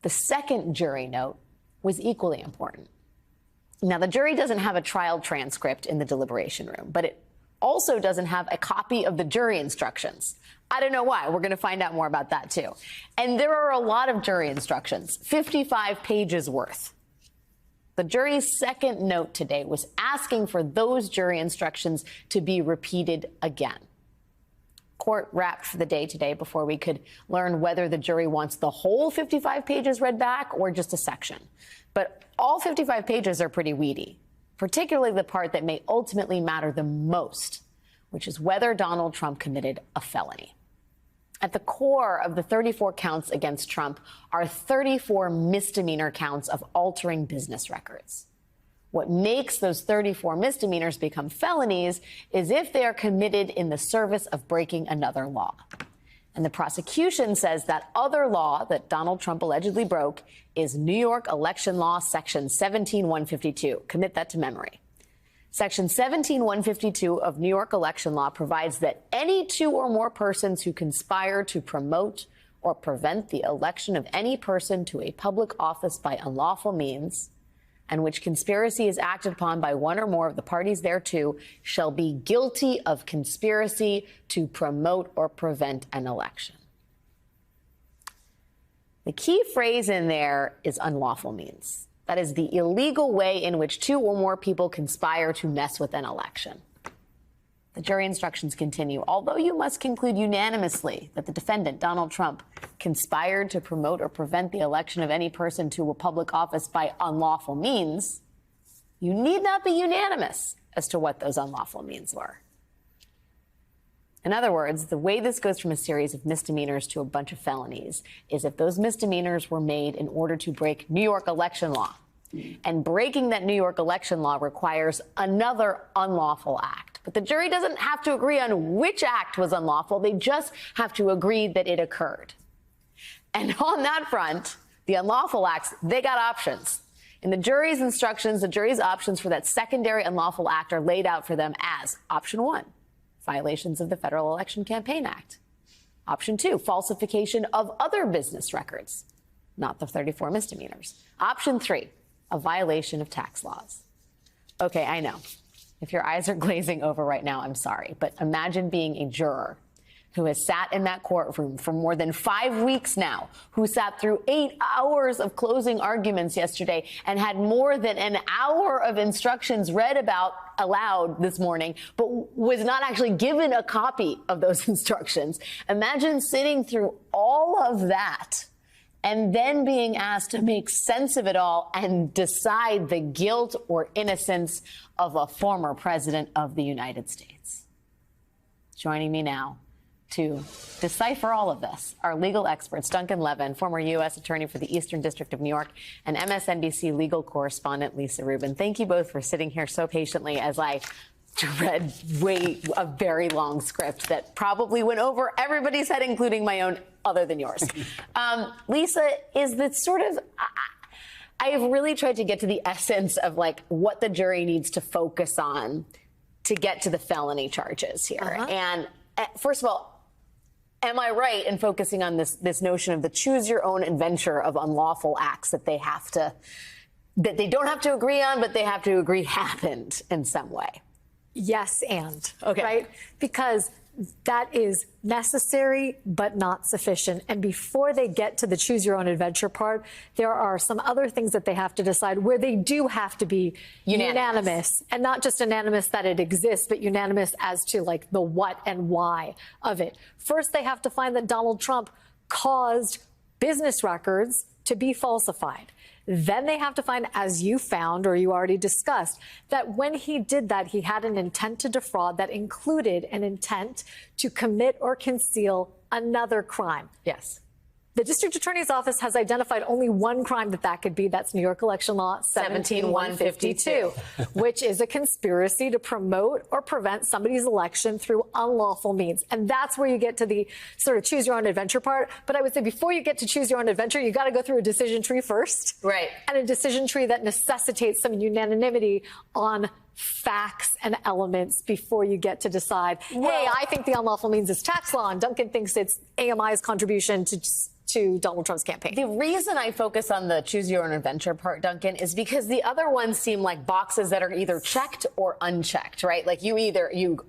The second jury note was equally important. Now, the jury doesn't have a trial transcript in the deliberation room, but it also doesn't have a copy of the jury instructions. I don't know why. We're going to find out more about that, too. And there are a lot of jury instructions, 55 pages worth. The jury's second note today was asking for those jury instructions to be repeated again. Court wrapped for the day today before we could learn whether the jury wants the whole 55 pages read back or just a section. But all 55 pages are pretty weedy, particularly the part that may ultimately matter the most, which is whether Donald Trump committed a felony. At the core of the 34 counts against Trump are 34 misdemeanor counts of altering business records. What makes those 34 misdemeanors become felonies is if they are committed in the service of breaking another law. And the prosecution says that other law that Donald Trump allegedly broke is New York election law, section 17152. Commit that to memory. Section 17152 of New York election law provides that any two or more persons who conspire to promote or prevent the election of any person to a public office by unlawful means, and which conspiracy is acted upon by one or more of the parties thereto, shall be guilty of conspiracy to promote or prevent an election. The key phrase in there is unlawful means. That is the illegal way in which two or more people conspire to mess with an election. The jury instructions continue. Although you must conclude unanimously that the defendant, Donald Trump, conspired to promote or prevent the election of any person to a public office by unlawful means, you need not be unanimous as to what those unlawful means were. In other words, the way this goes from a series of misdemeanors to a bunch of felonies is if those misdemeanors were made in order to break New York election law. And breaking that New York election law requires another unlawful act. But the jury doesn't have to agree on which act was unlawful. They just have to agree that it occurred. And on that front, the unlawful acts, they got options. In the jury's instructions, the jury's options for that secondary unlawful act are laid out for them as option 1, violations of the Federal Election Campaign Act. Option 2, falsification of other business records, not the 34 misdemeanors. Option 3, a violation of tax laws. Okay, I know. If your eyes are glazing over right now, I'm sorry. But imagine being a juror who has sat in that courtroom for more than 5 weeks now, who sat through 8 hours of closing arguments yesterday and had more than an hour of instructions read aloud this morning, but was not actually given a copy of those instructions. Imagine sitting through all of that and then being asked to make sense of it all and decide the guilt or innocence of a former president of the United States. Joining me now to decipher all of this, our legal experts, Duncan Levin, former U.S. Attorney for the Eastern District of New York, and MSNBC legal correspondent Lisa Rubin. Thank you both for sitting here so patiently as I read a very long script that probably went over everybody's head, including my own, other than yours. Lisa, is that sort of... I have really tried to get to the essence of, like, what the jury needs to focus on to get to the felony charges here. And first of all, am I right in focusing on this notion of the choose-your-own-adventure of unlawful acts that they don't have to agree on, but they have to agree happened in some way? Yes, and. Okay. Right? Because that is necessary but not sufficient. And before they get to the choose your own adventure part, there are some other things that they have to decide where they do have to be unanimous. And not just unanimous that it exists, but unanimous as to, like, the what and why of it. First, they have to find that Donald Trump caused business records to be falsified. Then they have to find, as you found or you already discussed, that when he did that, he had an intent to defraud that included an intent to commit or conceal another crime. Yes. The district attorney's office has identified only one crime that could be. That's New York election law 17152, which is a conspiracy to promote or prevent somebody's election through unlawful means. And that's where you get to the sort of choose your own adventure part. But I would say before you get to choose your own adventure, you got to go through a decision tree first. Right. And a decision tree that necessitates some unanimity on facts and elements before you get to decide, hey, I think the unlawful means is tax law, and Duncan thinks it's AMI's contribution to Donald Trump's campaign. The reason I focus on the choose your own adventure part, Duncan, is because the other ones seem like boxes that are either checked or unchecked, right? Like you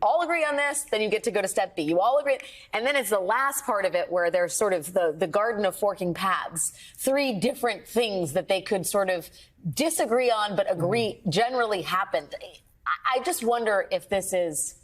all agree on this, then you get to go to step B. You all agree. And then it's the last part of it where there's sort of the garden of forking paths, 3 different things that they could sort of disagree on, but agree generally happened. I just wonder if is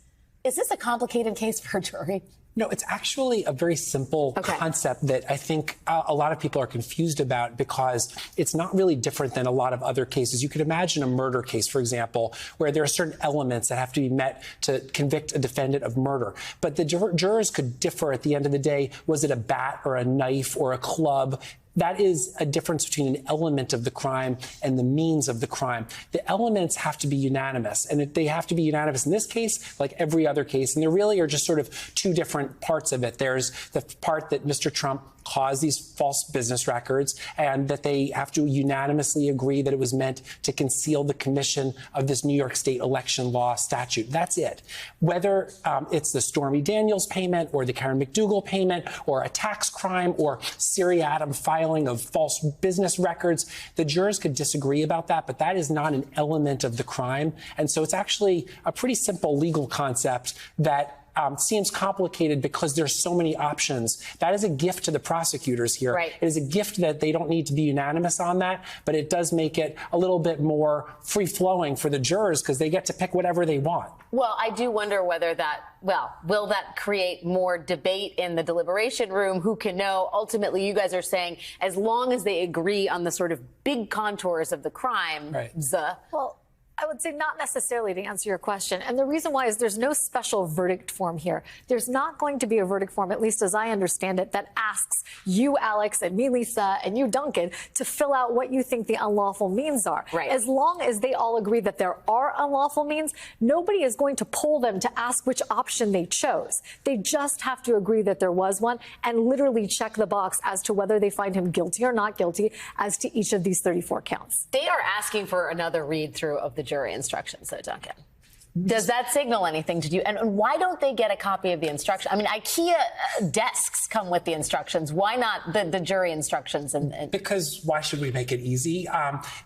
this a complicated case for a jury? No, it's actually a very simple concept that I think a lot of people are confused about because it's not really different than a lot of other cases. You could imagine a murder case, for example, where there are certain elements that have to be met to convict a defendant of murder. But the jurors could differ at the end of the day. Was it a bat or a knife or a club? That is a difference between an element of the crime and the means of the crime. The elements have to be unanimous, and they have to be unanimous in this case, like every other case. And there really are just sort of 2 different parts of it. There's the part that Mr. Trump caused these false business records, and that they have to unanimously agree that it was meant to conceal the commission of this New York State election law statute. That's it. Whether it's the Stormy Daniels payment or the Karen McDougal payment or a tax crime or seriatim filing of false business records, the jurors could disagree about that, but that is not an element of the crime. And so it's actually a pretty simple legal concept that seems complicated because there's so many options. That is a gift to the prosecutors here. Right. It is a gift that they don't need to be unanimous on that, but it does make it a little bit more free-flowing for the jurors because they get to pick whatever they want. Well, I do wonder whether will that create more debate in the deliberation room? Who can know? Ultimately, you guys are saying as long as they agree on the sort of big contours of the crime, Well, I would say not necessarily, to answer your question. And the reason why is there's no special verdict form here. There's not going to be a verdict form, at least as I understand it, that asks you, Alex, and me, Lisa, and you, Duncan, to fill out what you think the unlawful means are. Right. As long as they all agree that there are unlawful means, nobody is going to poll them to ask which option they chose. They just have to agree that there was one and literally check the box as to whether they find him guilty or not guilty as to each of these 34 counts. They are asking for another read through of the jury instructions, though, Duncan. Does that signal anything to you? And why don't they get a copy of the instruction? I mean, IKEA desks come with the instructions. Why not the jury instructions? Because why should we make it easy?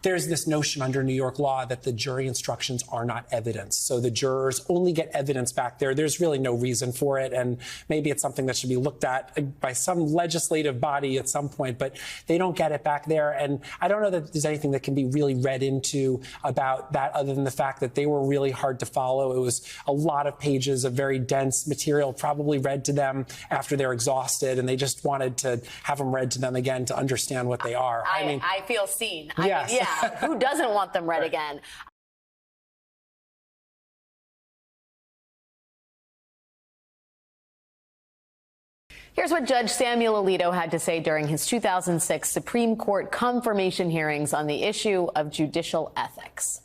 There's this notion under New York law that the jury instructions are not evidence. So the jurors only get evidence back there. There's really no reason for it. And maybe it's something that should be looked at by some legislative body at some point, but they don't get it back there. And I don't know that there's anything that can be really read into about that other than the fact that they were really hard to follow. It was a lot of pages of very dense material, probably read to them after they're exhausted, and they just wanted to have them read to them again to understand what they are. I feel seen. Yes. Yeah, who doesn't want them read again? Here's what Judge Samuel Alito had to say during his 2006 Supreme Court confirmation hearings on the issue of judicial ethics.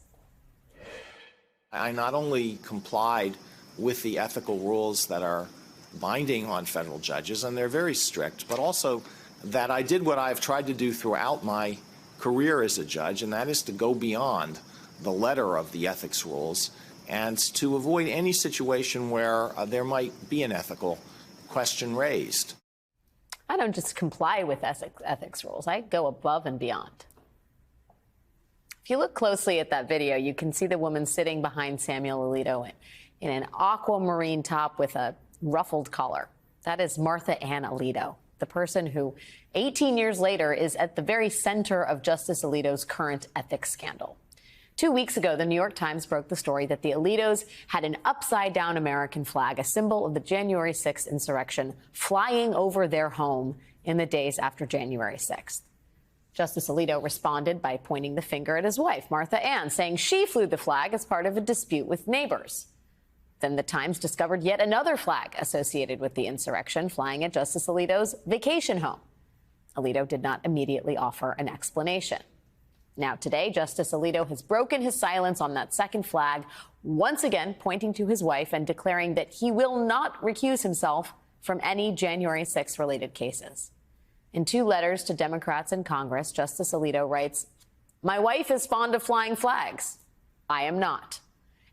I not only complied with the ethical rules that are binding on federal judges, and they're very strict, but also that I did what I've tried to do throughout my career as a judge, and that is to go beyond the letter of the ethics rules and to avoid any situation where there might be an ethical question raised. I don't just comply with ethics rules. I go above and beyond. If you look closely at that video, you can see the woman sitting behind Samuel Alito in an aquamarine top with a ruffled collar. That is Martha Ann Alito, the person who 18 years later is at the very center of Justice Alito's current ethics scandal. 2 weeks ago, the New York Times broke the story that the Alitos had an upside-down American flag, a symbol of the January 6th insurrection, flying over their home in the days after January 6th. Justice Alito responded by pointing the finger at his wife, Martha Ann, saying she flew the flag as part of a dispute with neighbors. Then the Times discovered yet another flag associated with the insurrection flying at Justice Alito's vacation home. Alito did not immediately offer an explanation. Now today, Justice Alito has broken his silence on that second flag, once again pointing to his wife and declaring that he will not recuse himself from any January 6th related cases. In 2 letters to Democrats in Congress, Justice Alito writes, "My wife is fond of flying flags. I am not.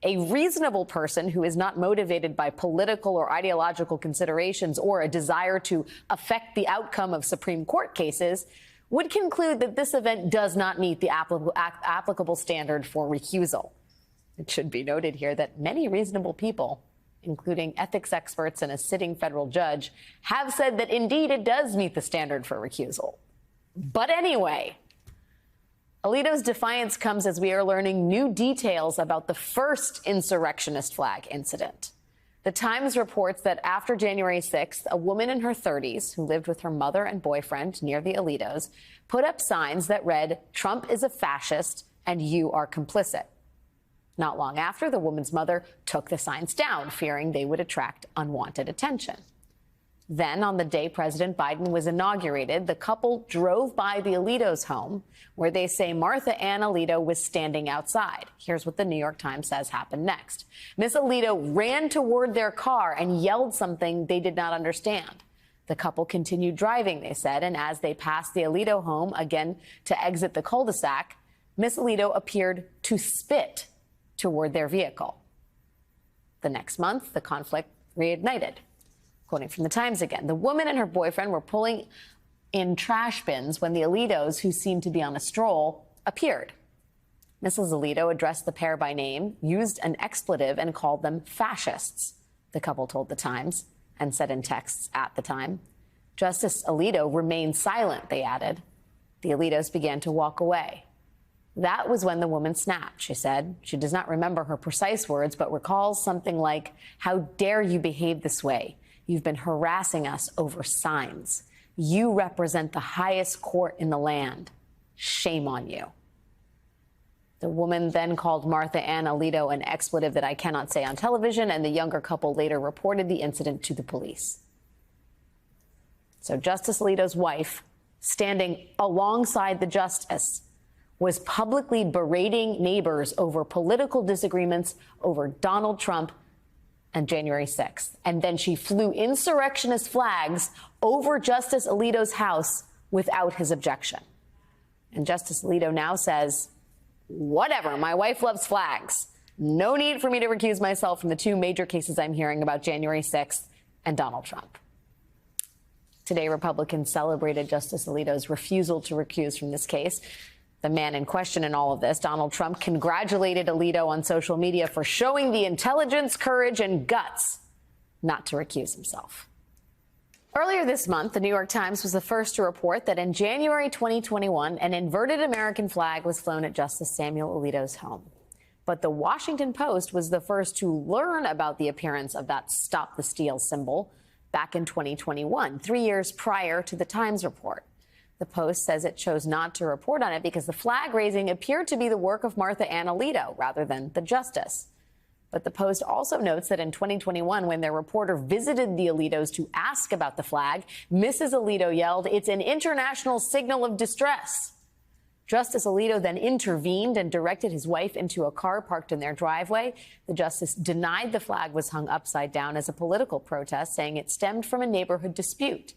A reasonable person who is not motivated by political or ideological considerations or a desire to affect the outcome of Supreme Court cases would conclude that this event does not meet the applicable standard for recusal. It should be noted here that many reasonable people, including ethics experts and a sitting federal judge, have said that indeed it does meet the standard for recusal. But anyway, Alito's defiance comes as we are learning new details about the first insurrectionist flag incident. The Times reports that after January 6th, a woman in her 30s who lived with her mother and boyfriend near the Alitos put up signs that read, "Trump is a fascist and you are complicit." Not long after, the woman's mother took the signs down, fearing they would attract unwanted attention. Then, on the day President Biden was inaugurated, the couple drove by the Alito's home, where they say Martha Ann Alito was standing outside. Here's what the New York Times says happened next. Miss Alito ran toward their car and yelled something they did not understand. The couple continued driving, they said, and as they passed the Alito home again to exit the cul-de-sac, Miss Alito appeared to spit toward their vehicle. The next month, the conflict reignited. Quoting from the Times again, the woman and her boyfriend were pulling in trash bins when the Alitos, who seemed to be on a stroll, appeared. Mrs. Alito addressed the pair by name, used an expletive, and called them fascists, the couple told the Times, and said in texts at the time. Justice Alito remained silent, they added. The Alitos began to walk away. That was when the woman snapped, she said. She does not remember her precise words, but recalls something like, "How dare you behave this way? You've been harassing us over signs. You represent the highest court in the land. Shame on you." The woman then called Martha Ann Alito an expletive that I cannot say on television, and the younger couple later reported the incident to the police. So Justice Alito's wife, standing alongside the justice, was publicly berating neighbors over political disagreements over Donald Trump and January 6th. And then she flew insurrectionist flags over Justice Alito's house without his objection. And Justice Alito now says, whatever, my wife loves flags. No need for me to recuse myself from the two major cases I'm hearing about January 6th and Donald Trump. Today, Republicans celebrated Justice Alito's refusal to recuse from this case. The man in question in all of this, Donald Trump, congratulated Alito on social media for showing the intelligence, courage, and guts not to recuse himself. Earlier this month, the New York Times was the first to report that in January 2021, an inverted American flag was flown at Justice Samuel Alito's home. But the Washington Post was the first to learn about the appearance of that Stop the Steal symbol back in 2021, 3 years prior to the Times report. The Post says it chose not to report on it because the flag raising appeared to be the work of Martha Ann Alito rather than the justice. But the Post also notes that in 2021, when their reporter visited the Alitos to ask about the flag, Mrs. Alito yelled, "It's an international signal of distress." Justice Alito then intervened and directed his wife into a car parked in their driveway. The justice denied the flag was hung upside down as a political protest, saying it stemmed from a neighborhood dispute.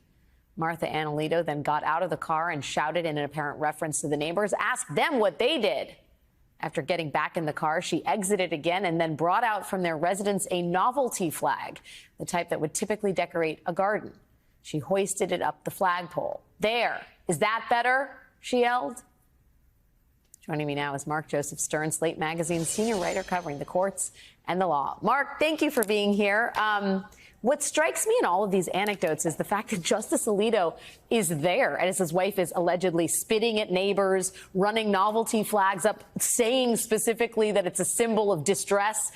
Martha Ann Alito then got out of the car and shouted in an apparent reference to the neighbors, "Ask them what they did." After getting back in the car, she exited again and then brought out from their residence a novelty flag, the type that would typically decorate a garden. She hoisted it up the flagpole. "There, is that better?" she yelled. Joining me now is Mark Joseph Stern, Slate Magazine's senior writer covering the courts and the law. Mark, thank you for being here. What strikes me in all of these anecdotes is the fact that Justice Alito is there, and as his wife is allegedly spitting at neighbors, running novelty flags up, saying specifically that it's a symbol of distress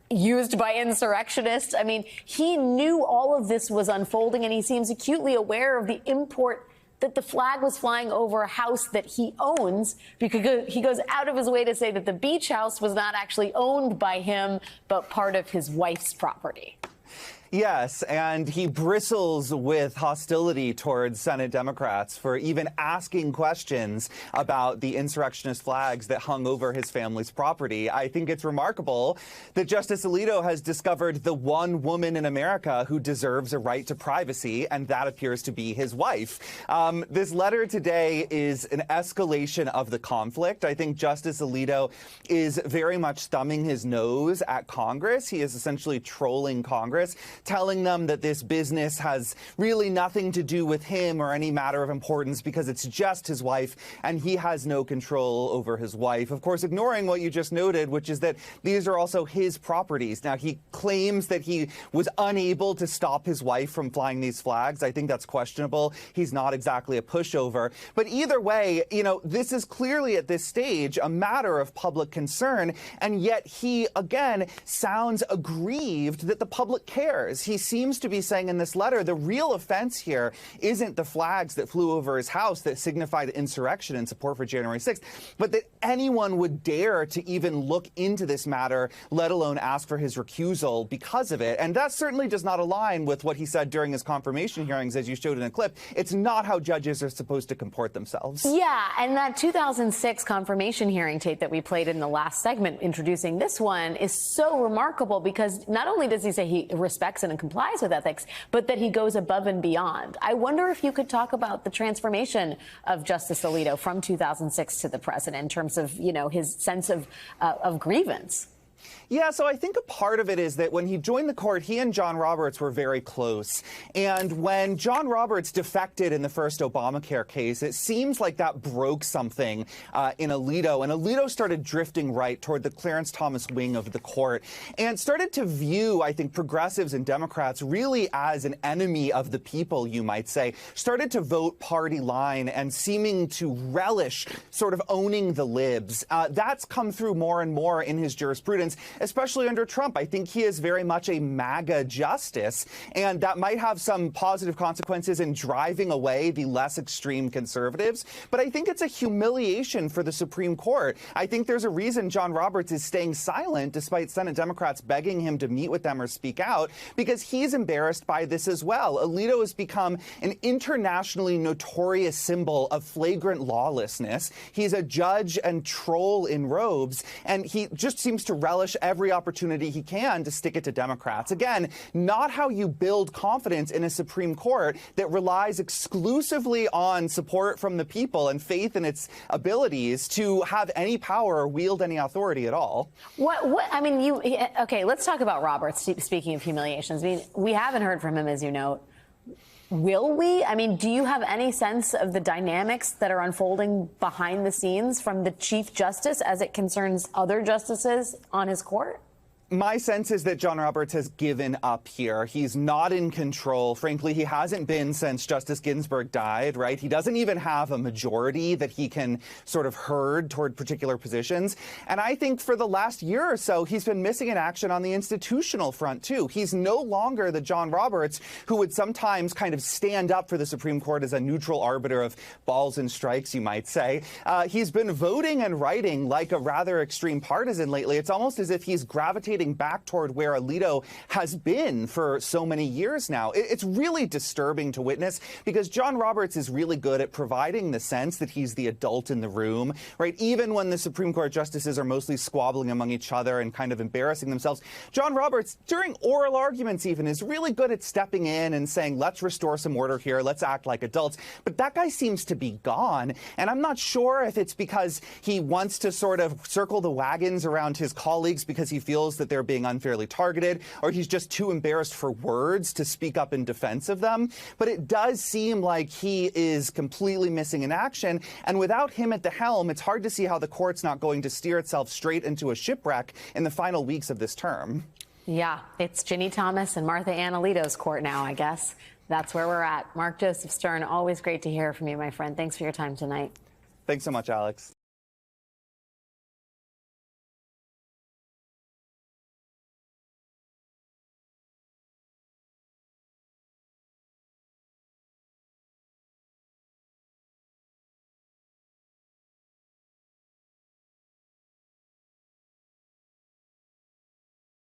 used by insurrectionists. I mean, he knew all of this was unfolding, and he seems acutely aware of the import that the flag was flying over a house that he owns, because he goes out of his way to say that the beach house was not actually owned by him, but part of his wife's property. Yes, and he bristles with hostility towards Senate Democrats for even asking questions about the insurrectionist flags that hung over his family's property. I think it's remarkable that Justice Alito has discovered the one woman in America who deserves a right to privacy, and that appears to be his wife. This letter today is an escalation of the conflict. I think Justice Alito is very much thumbing his nose at Congress. He is essentially trolling Congress, telling them that this business has really nothing to do with him or any matter of importance because it's just his wife and he has no control over his wife. Of course, ignoring what you just noted, which is that these are also his properties. Now, he claims that he was unable to stop his wife from flying these flags. I think that's questionable. He's not exactly a pushover. But either way, you know, this is clearly at this stage a matter of public concern, and yet he, again, sounds aggrieved that the public cares. He seems to be saying in this letter the real offense here isn't the flags that flew over his house that signified insurrection and support for January 6th, but that anyone would dare to even look into this matter, let alone ask for his recusal because of it. And that certainly does not align with what he said during his confirmation hearings, as you showed in a clip. It's not how judges are supposed to comport themselves. Yeah, and that 2006 confirmation hearing tape that we played in the last segment introducing this one is so remarkable because not only does he say he respects and complies with ethics, but that he goes above and beyond. I wonder if you could talk about the transformation of Justice Alito from 2006 to the present in terms of, you know, his sense of grievance. Yeah, so I think a part of it is that when he joined the court, he and John Roberts were very close. And when John Roberts defected in the first Obamacare case, it seems like that broke something in Alito. And Alito started drifting right toward the Clarence Thomas wing of the court and started to view, I think, progressives and Democrats really as an enemy of the people, you might say, started to vote party line and seeming to relish sort of owning the libs. That's come through more and more in his jurisprudence, especially under Trump. I think he is very much a MAGA justice, and that might have some positive consequences in driving away the less extreme conservatives. But I think it's a humiliation for the Supreme Court. I think there's a reason John Roberts is staying silent despite Senate Democrats begging him to meet with them or speak out, because he's embarrassed by this as well. Alito has become an internationally notorious symbol of flagrant lawlessness. He's a judge and troll in robes, and he just seems to relish every opportunity he can to stick it to Democrats. Again, not how you build confidence in a Supreme Court that relies exclusively on support from the people and faith in its abilities to have any power or wield any authority at all. I mean, okay, let's talk about Roberts, speaking of humiliations. I mean, we haven't heard from him, as you note. Will we? I mean, do you have any sense of the dynamics that are unfolding behind the scenes from the Chief Justice as it concerns other justices on his court? My sense is that John Roberts has given up here. He's not in control. Frankly, he hasn't been since Justice Ginsburg died, right? He doesn't even have a majority that he can sort of herd toward particular positions. And I think for the last year or so, he's been missing in action on the institutional front, too. He's no longer the John Roberts who would sometimes kind of stand up for the Supreme Court as a neutral arbiter of balls and strikes, you might say. He's been voting and writing like a rather extreme partisan lately. It's almost as if he's gravitating back toward where Alito has been for so many years now. It's really disturbing to witness because John Roberts is really good at providing the sense that he's the adult in the room, right? Even when the Supreme Court justices are mostly squabbling among each other and kind of embarrassing themselves, John Roberts, during oral arguments even, is really good at stepping in and saying, let's restore some order here, let's act like adults. But that guy seems to be gone, and I'm not sure if it's because he wants to sort of circle the wagons around his colleagues because he feels that they're being unfairly targeted, or he's just too embarrassed for words to speak up in defense of them. But it does seem like he is completely missing in action, and without him at the helm, it's hard to see how the court's not going to steer itself straight into a shipwreck in the final weeks of this term. Yeah, it's Ginny Thomas and Martha Ann Alito's court now, I guess. That's where we're at. Mark Joseph Stern, always great to hear from you, my friend. Thanks for your time tonight. Thanks so much, Alex.